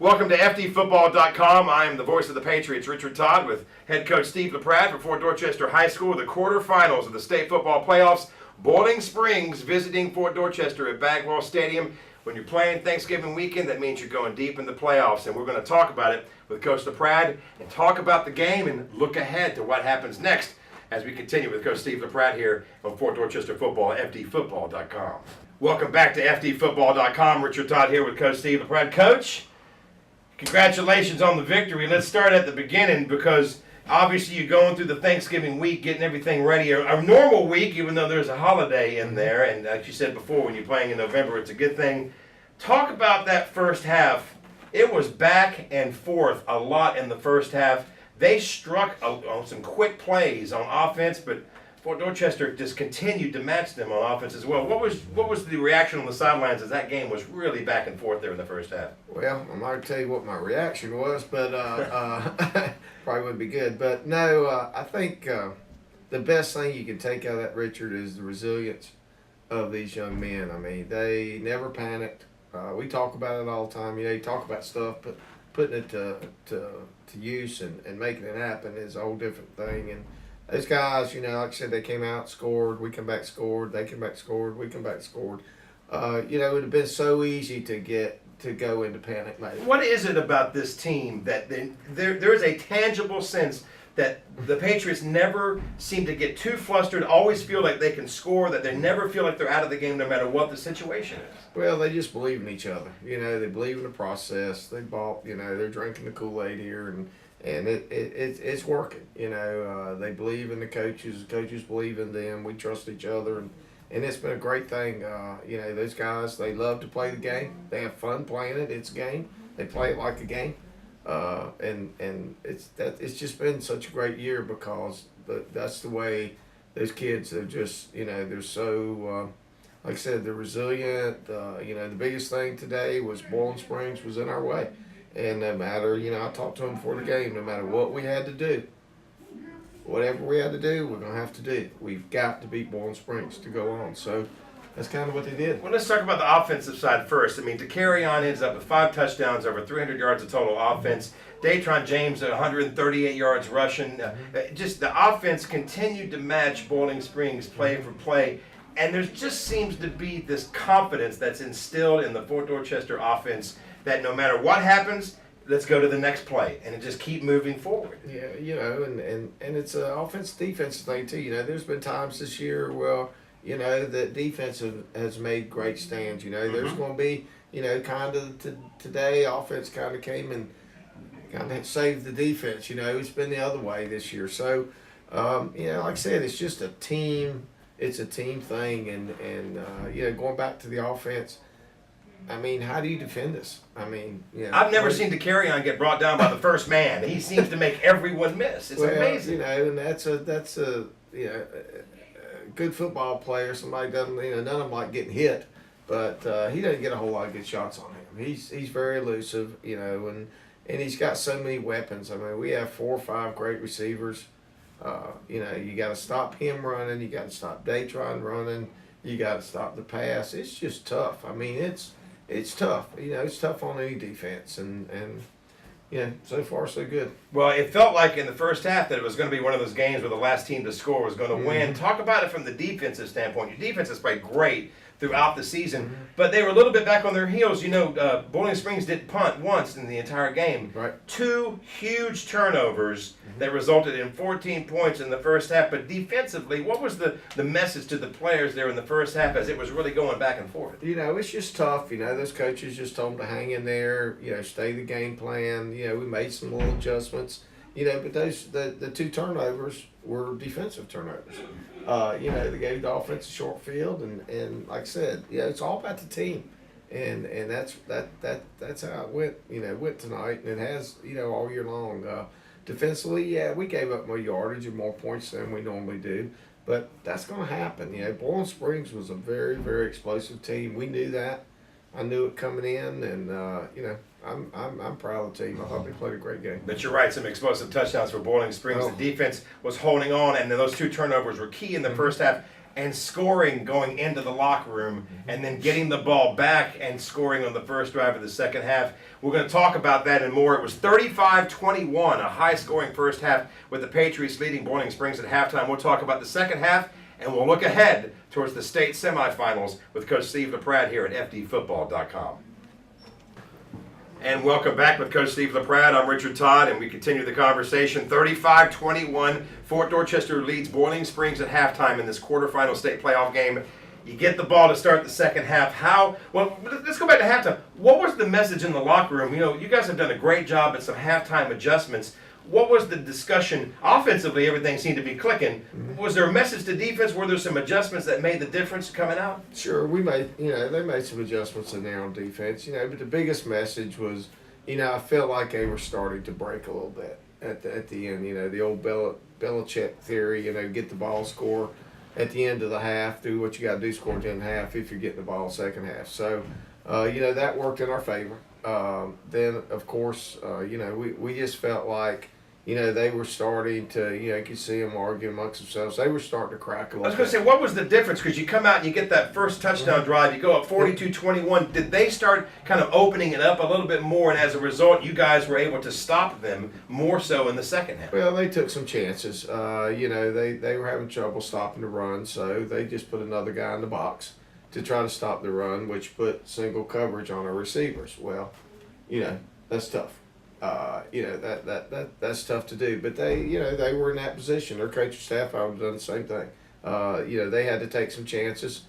Welcome to FDFootball.com. I am the voice of the Patriots, Richard Todd, with head coach Steve LaPrade for Dorchester High School. The quarterfinals of the state football playoffs. Bowling Springs visiting Fort Dorchester at Bagwell Stadium. When you're playing Thanksgiving weekend, that means you're going deep in the playoffs, and we're going to talk about it with Coach LaPrade and talk about the game and look ahead to what happens next as we continue with Coach Steve LaPrade here on Fort Dorchester Football at FDFootball.com. Welcome back to FDFootball.com. Richard Todd here with Coach Steve LaPrade. Coach, congratulations on the victory. Let's start at the beginning because obviously you're going through the Thanksgiving week, getting everything ready. A normal week, even though there's a holiday in there. And like you said before, when you're playing in November, it's a good thing. Talk about that first half. It was back and forth a lot in the first half. They struck on some quick plays on offense, but Fort Dorchester just continued to match them on offense as well. What was the reaction on the sidelines as that game was really back and forth there in the first half? Well, I'm not going to tell you what my reaction was, but probably wouldn't be good. But no, I think the best thing you can take out of that, Richard, is the resilience of these young men. I mean, they never panicked. We talk about it all the time. You know, you talk about stuff, but putting it to use and making it happen is a whole different thing. And those guys, you know, like I said, they came out, scored, we come back, scored, they came back, scored, we come back, scored. You know, it would have been so easy to go into panic mode. What is it about this team that there is a tangible sense that the Patriots never seem to get too flustered, always feel like they can score, that they never feel like they're out of the game no matter what the situation is? Well, they just believe in each other. You know, they believe in the process. They bought, you know, they're drinking the Kool-Aid here, and it's working. You know, they believe in the coaches. The coaches believe in them. We trust each other, and it's been a great thing. You know, those guys, they love to play the game. They have fun playing it. It's a game. They play it like a game. And it's just been such a great year because that's the way those kids are just, you know, they're so, like I said, they're resilient. You know, the biggest thing today was Bowling Springs was in our way. And no matter, you know, I talked to them before the game, no matter what we had to do, whatever we had to do, we're going to have to do. We've got to beat Bowling Springs to go on. So that's kind of what they did. Well, let's talk about the offensive side first. I mean, to carry on ends up with 5 touchdowns, over 300 yards of total offense. Datron James at 138 yards rushing. Just the offense continued to match Bowling Springs play for play. And there just seems to be this confidence that's instilled in the Fort Dorchester offense that no matter what happens, let's go to the next play and just keep moving forward. Yeah, you know, and it's an offense-defense thing too. You know, there's been times this year where, you know, the defense has made great stands. You know, there's going to be, you know, kind of today offense kind of came and kind of saved the defense. You know, it's been the other way this year. So, you know, like I said, it's just a team. It's a team thing. And you know, going back to the offense, I mean, how do you defend this? I mean, you know, I've never seen the carry-on get brought down by the first man. He seems to make everyone miss. It's amazing. You know, and that's a you know, good football player. Somebody doesn't, you know, none of them like getting hit, but he doesn't get a whole lot of good shots on him. He's very elusive, you know, and he's got so many weapons. I mean, we have 4 or 5 great receivers. You know, you got to stop him running. You got to stop Datron running. You got to stop the pass. It's just tough. I mean, it's tough. You know, it's tough on any defense, and you know, so far so good. Well, it felt like in the first half that it was going to be one of those games where the last team to score was going to win. Talk about it from the defensive standpoint. Your defense has played great throughout the season, but they were a little bit back on their heels. You know, Bowling Springs didn't punt once in the entire game. Right. 2 huge turnovers that resulted in 14 points in the first half. But defensively, what was the message to the players there in the first half as it was really going back and forth? You know, it's just tough. You know, those coaches just told them to hang in there, you know, stay the game plan. You know, we made some little adjustments, you know, but the 2 turnovers were defensive turnovers. You know, they gave the offense a short field, and like I said, you know, it's all about the team. And that's how it went, you know, tonight, and it has, you know, all year long. Defensively, yeah, we gave up more yardage and more points than we normally do, but that's going to happen. You know, Bowling Springs was a very, very explosive team. We knew that. I knew it coming in, and you know, I'm proud of the team. I thought they played a great game. But you're right, some explosive touchdowns for Bowling Springs. The defense was holding on, and then those 2 turnovers were key in the first half. and scoring going into the locker room, and then getting the ball back and scoring on the first drive of the second half. We're going to talk about that and more. It was 35-21, a high-scoring first half with the Patriots leading Boiling Springs at halftime. We'll talk about the second half, and we'll look ahead towards the state semifinals with Coach Steve LaPrade here at FDFootball.com. And welcome back with Coach Steve LaPrade. I'm Richard Todd, and we continue the conversation. 35-21, Fort Dorchester leads Boiling Springs at halftime in this quarterfinal state playoff game. You get the ball to start the second half. Well, let's go back to halftime. What was the message in the locker room? You know, you guys have done a great job at some halftime adjustments. What was the discussion? Offensively, everything seemed to be clicking. Was there a message to defense? Were there some adjustments that made the difference coming out? Sure, they made some adjustments in there on defense, but the biggest message was, I felt like they were starting to break a little bit at the end. The old Belichick theory, get the ball, score at the end of the half, do what you got to do, score at the end of the half if you're getting the ball second half. So, that worked in our favor. Then, of course, we just felt like, they were starting to, you could see them arguing amongst themselves. They were starting to crack a little bit. I was going to say, what was the difference? Because you come out and you get that first touchdown drive, you go up 42-21. Did they start kind of opening it up a little bit more, and as a result, you guys were able to stop them more so in the second half? Well, they took some chances. They were having trouble stopping the run, so they just put another guy in the box to try to stop the run, which put single coverage on our receivers. Well, that's tough. That's tough to do. But they were in that position. Their coaching staff, I would have done the same thing. They had to take some chances,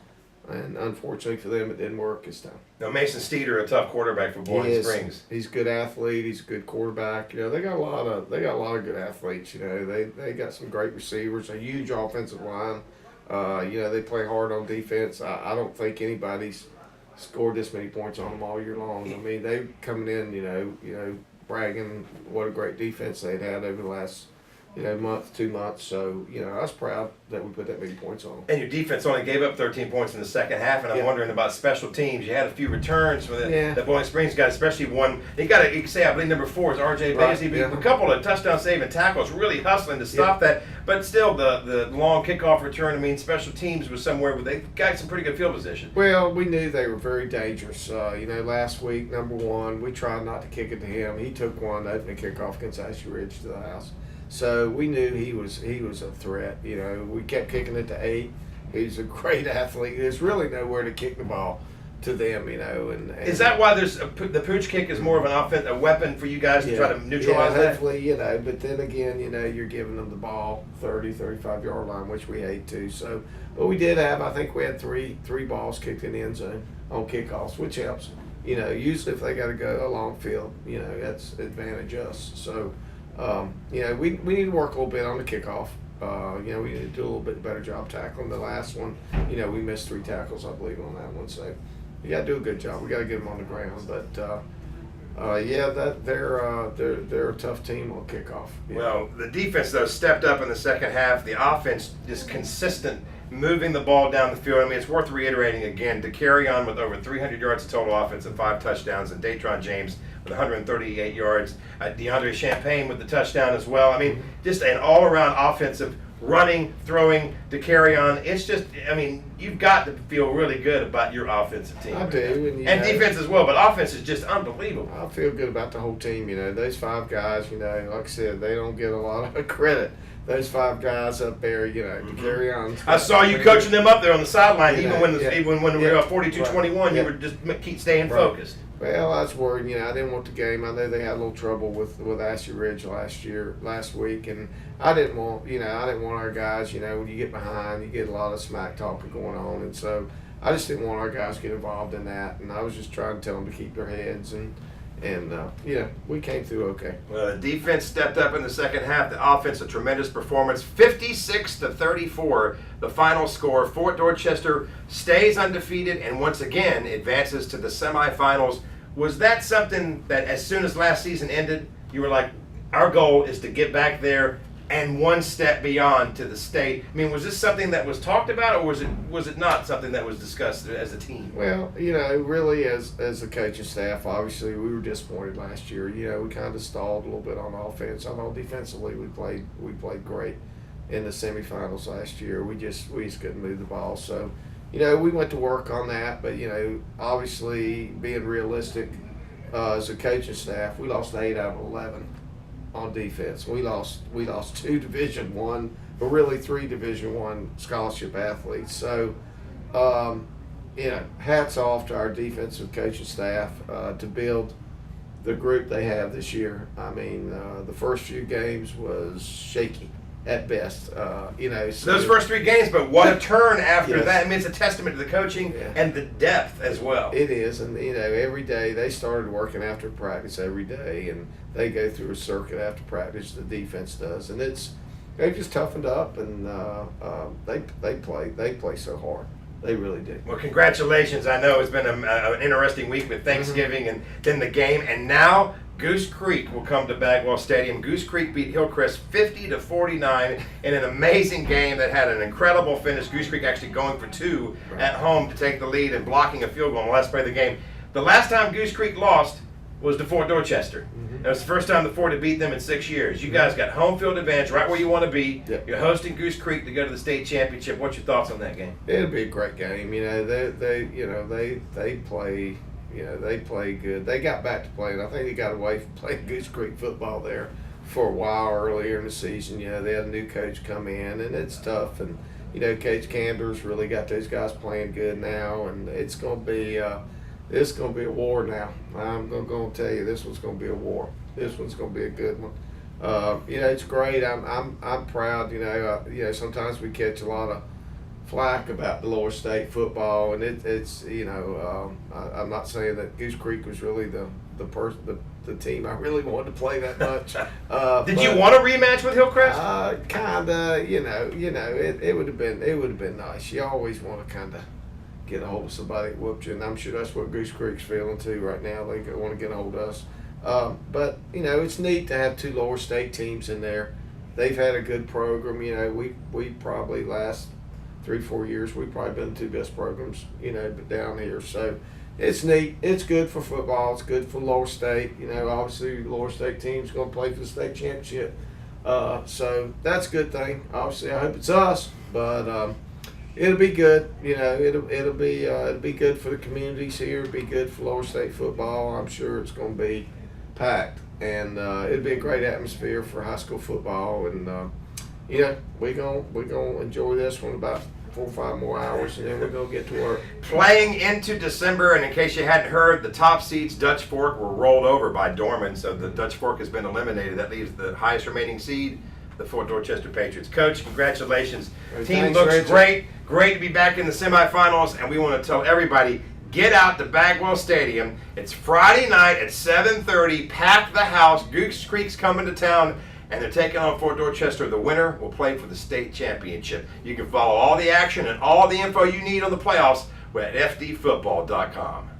and unfortunately for them, it didn't work this time. Now, Mason Steeder, a tough quarterback for Boiling Springs. He's a good athlete. He's a good quarterback. They got a lot of good athletes. They got some great receivers, a huge offensive line. They play hard on defense. I don't think anybody's scored this many points on them all year long. I mean, they coming in, bragging what a great defense they'd had over the last, month, 2 months. So, I was proud that we put that many points on them. And your defense only gave up 13 points in the second half, and I'm wondering about special teams. You had a few returns for the Boiling Springs got, especially one. You can say, I believe number 4 is R.J. Basie. A couple of touchdown saving tackles, really hustling to stop that. But still, the long kickoff return, special teams was somewhere where they got some pretty good field position. Well, we knew they were very dangerous. Last week, number 1, we tried not to kick it to him. He took one opening kickoff against Ashley Ridge to the house. So we knew he was a threat. We kept kicking it to 8. He's a great athlete. There's really nowhere to kick the ball to them, And is that why there's the pooch kick is more of a weapon for you guys to try to neutralize that? Hopefully, But then again, you're giving them the ball 30, 35-yard line, which we hate to. So, but we did have. I think we had three balls kicked in the end zone on kickoffs, which helps. Usually if they got to go a long field, that's advantage us. So. We need to work a little bit on the kickoff. We need to do a little bit better job tackling. The last one, we missed 3 tackles, I believe, on that one. So you got to do a good job. We got to get them on the ground. But they're a tough team on kickoff. Well, the defense though stepped up in the second half. The offense just consistent, moving the ball down the field. It's worth reiterating again to carry on with over 300 yards of total offense and 5 touchdowns, and Datron James with 138 yards. DeAndre Champagne with the touchdown as well. Just an all-around offensive running, throwing to carry on. It's just, you've got to feel really good about your offensive team. I do. And defense as well, but offense is just unbelievable. I feel good about the whole team. Those 5 guys, like I said, they don't get a lot of credit. Those 5 guys up there, to carry on. I saw you coaching them up there on the sideline, even when we were 42-21, you were just keep staying focused. Well, I was worried. I didn't want the game. I know they had a little trouble with Ashley Ridge last week, and I didn't want our guys. When you get behind, you get a lot of smack talking going on, and so I just didn't want our guys to get involved in that. And I was just trying to tell them to keep their heads, and we came through okay. Well, the defense stepped up in the second half. The offense, a tremendous performance, 56-34. The final score. Fort Dorchester stays undefeated and once again advances to the semifinals. Was that something that as soon as last season ended, you were like, our goal is to get back there and one step beyond to the state? Was this something that was talked about, or was it not something that was discussed as a team? Well, really as a coaching staff, obviously we were disappointed last year. We kind of stalled a little bit on offense. I thought defensively we played great. in the semifinals last year. We just couldn't move the ball. So, we went to work on that. But obviously being realistic, as a coaching staff, we lost 8 out of 11 on defense. We lost 2 Division I, but really 3 Division I scholarship athletes. So, hats off to our defensive coaching staff to build the group they have this year. I mean, the first few games was shaky at best. So those first 3 games, but what a turn after Yes. that. I mean, it's a testament to the coaching and the depth as well. It is, and every day they started working after practice every day, and they go through a circuit after practice. The defense does, and they've just toughened up, and they play so hard. They really do. Well, congratulations. I know it's been an interesting week with Thanksgiving and then the game, and now Goose Creek will come to Bagwell Stadium. Goose Creek beat Hillcrest 50-49 in an amazing game that had an incredible finish. Goose Creek actually going for 2 at home to take the lead and blocking a field goal on the last play of the game. The last time Goose Creek lost was to Fort Dorchester. That was the first time the Fort had beat them in 6 years. You guys got home field advantage right where you want to be. Yep. You're hosting Goose Creek to go to the state championship. What's your thoughts on that game? It'll be a great game. They play. They play good. They got back to playing. I think they got away from playing Goose Creek football there for a while earlier in the season. They had a new coach come in, and it's tough. And Coach Cander's really got those guys playing good now, and it's going to be. It's going to be a war now. I'm going to tell you, this one's going to be a war. This one's going to be a good one. It's great. I'm proud. Sometimes we catch a lot of flack about the lower state football, and I'm not saying that Goose Creek was really the team I really wanted to play that much. Did you want a rematch with Hillcrest? Kinda. It would have been nice. You always want to kind of get a hold of somebody that whooped you, and I'm sure that's what Goose Creek's feeling too right now. They want to get a hold of us. But it's neat to have 2 lower state teams in there. They've had a good program. We probably last 3-4 years we've probably been the 2 best programs but down here. So it's neat. It's good for football. It's good for lower state. Obviously the lower state team's going to play for the state championship. So that's a good thing. Obviously I hope it's us, but it'll be good. It'll be good for the communities here. It'll be good for lower state football. I'm sure it's going to be packed, and it'll be a great atmosphere for high school football. And we're gonna enjoy this one about 4 or 5 more hours, and then we're gonna get to work. Playing into December, and in case you hadn't heard, the top seeds Dutch Fork were rolled over by Dorman, so the Dutch Fork has been eliminated. That leaves the highest remaining seed, the Fort Dorchester Patriots. Coach, congratulations. Hey, Team thanks, looks Richard. great to be back in the semifinals, and we want to tell everybody, get out to Bagwell Stadium. It's Friday night at 7:30. Pack the house. Goose Creek's coming to town, and they're taking on Fort Dorchester. The winner will play for the state championship. You can follow all the action and all the info you need on the playoffs at fdfootball.com.